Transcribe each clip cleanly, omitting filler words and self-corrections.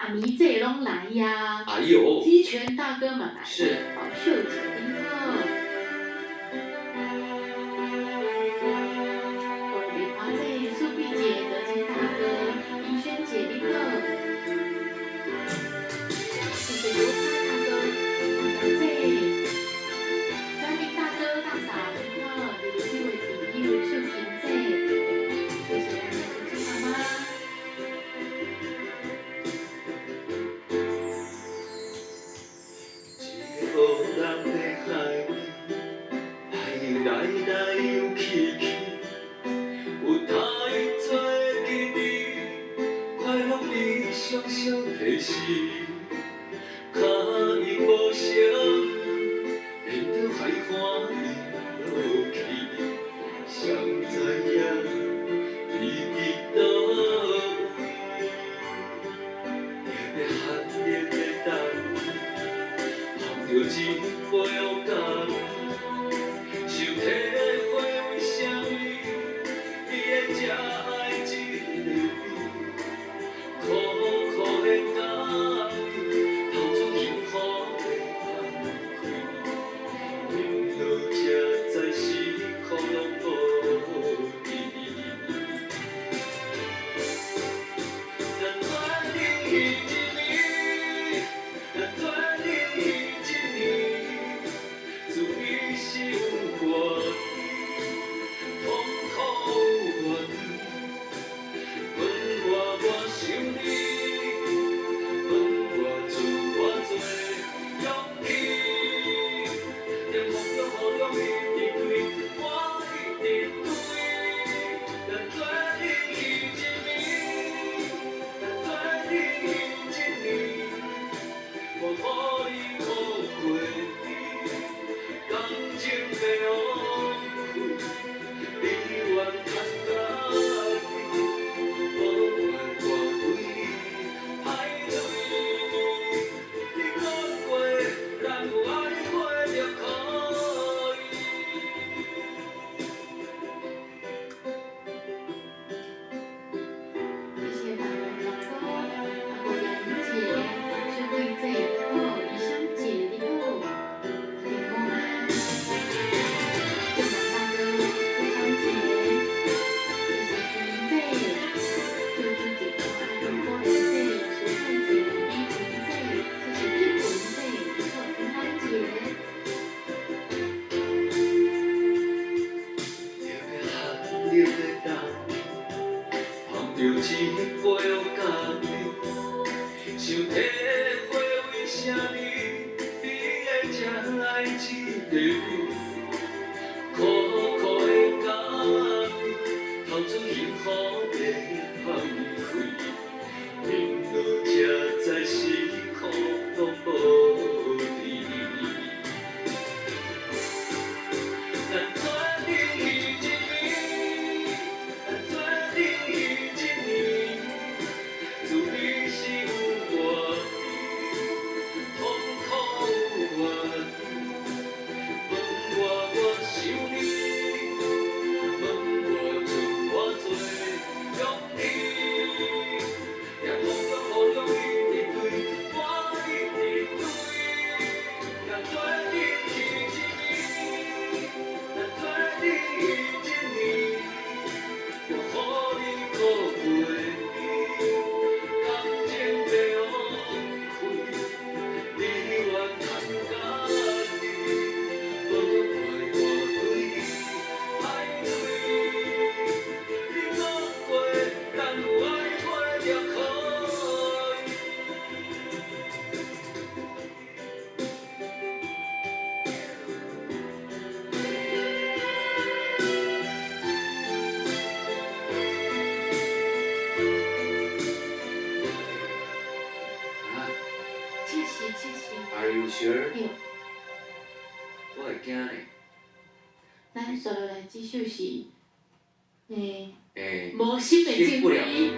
阿弥这拢来呀！哎呦，鸡拳大哥们来，是宝秀姐您好，各位梅花姐、苏碧姐、德金大哥、怡轩姐您好，谢谢邮差大哥、王姐、嘉宾大哥、大嫂您好，有机会朋友秀萍姐，谢谢大家的支持妈妈。无人的海面，海又来来又去去，有他伊做记忆，快乐比常常提示。脚伊无声，连着海花伊落去，谁知影你伫倒位？夜寒冷的冬。着一杯感，想体会为什么你会这爱一个你，苦苦的感，透出幸福的香气，饮落这在是苦拢无甜。咱决定一年，咱决定。自己是有我痛苦怨，问我想你，问我自我做勇气，连风中雨中一直对，我一直对，咱决定一年，咱决定一年，我予你后悔。感情要浪费，你愿贪甲你，无怪我对歹对。你讲过，咱有爱过就可以。谢谢大家老公、阿伯杨姐、薛慧姐你好，怡香姐你好，林梦安、郑王大哥、顾昌杰，谢谢君姐、舅舅姐、阿荣波姐、徐慧姐、依婷姐，谢谢天文姐，你好，平安姐。寒冷的冬，捧着一杯咖啡，想体会为什么你会这爱一个你，苦苦的甘，透出幸福的香气，饮落这才是苦拢无甜。咱决定一年，咱决定一年，自你是有我痛苦怨，问我想你，问我自我做勇气，连风中雨中一直对，我一直对，咱决定一年。咱决定一年，我予你后悔，感情要浪费，你愿贪甲你，无怪我对歹对。你讲过，咱有爱过就可以。谢谢。 Are you sure？对，我会惊呢。咱接落来这首是，诶，无心的情不了侣。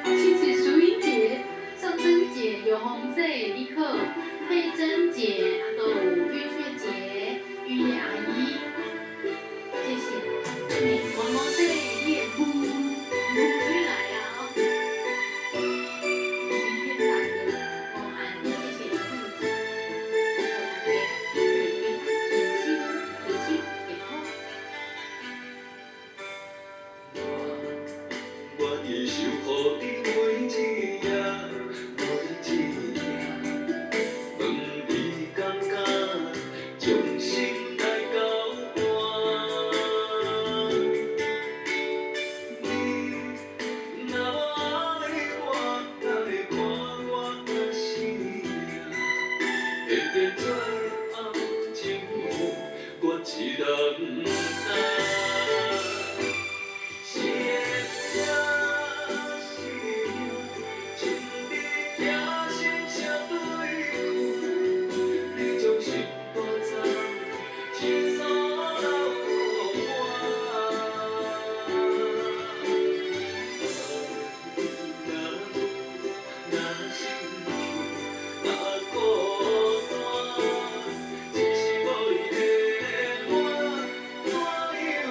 谢谢淑英姐、尚珍姐、有红姐你好，佩珍姐，还有月雪姐、玉叶阿姨，谢谢。王毛姐，你也呼回来啊！去守护你每一夜，每一夜，问你感觉，将心来交换。你若爱我，来看我是命，偏偏做后情梦，我一人担。是的命，是命，情比行心相对看，你将心带走，轻松留予我。若心痛，若孤单，只是无你的我，怎样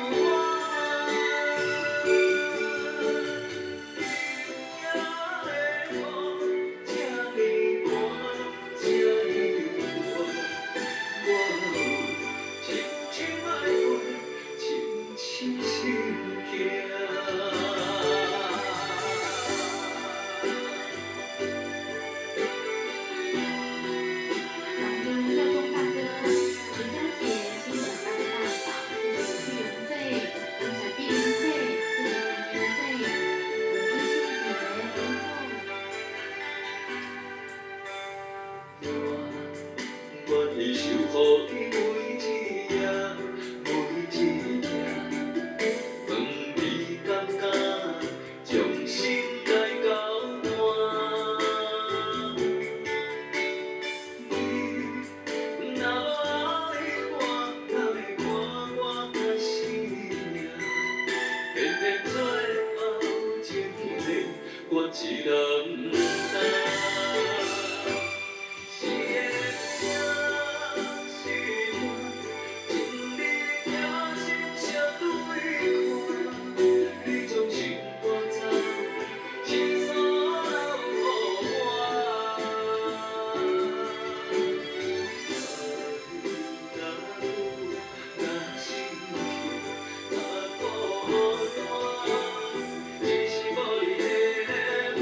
掌声叫中大哥，陈佳姐，新的大哥大嫂，谢谢我的会员费，小碧零费，谢谢我的年费，我的谢姐，我愿意守护你每一夜，每一夜，问你感觉，将心来交换。你若爱我，来看我是命，偏偏做后情梦，我一人担。是的命，是命，情比行心相对看，你将心带走，轻松留予我。若心痛，若孤单，只是无你的我，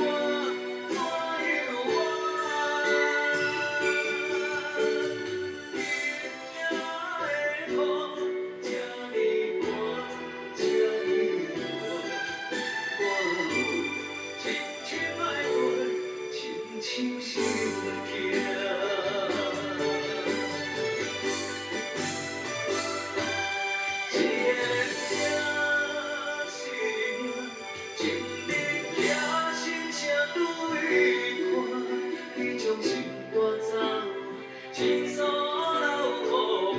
怎样我？天的雨这呢寒，这呢热，我深深爱过，深深心痛。一个命是命，情比行心相对看，你将心带走，轻松留予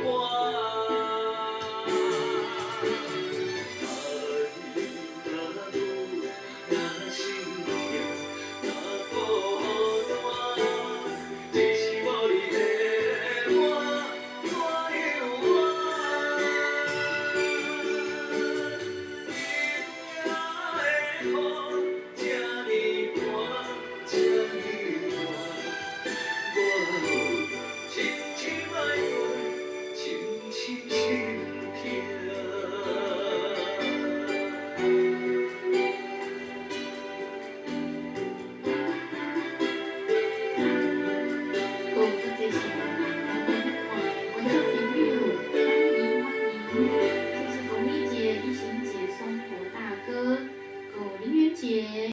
我。爱若心痛，若孤单，只是无你的我，怎样深深爱过，深深心各位这些观众朋友，欢迎，这是龚丽姐、一行姐、松婆大哥、林媛姐。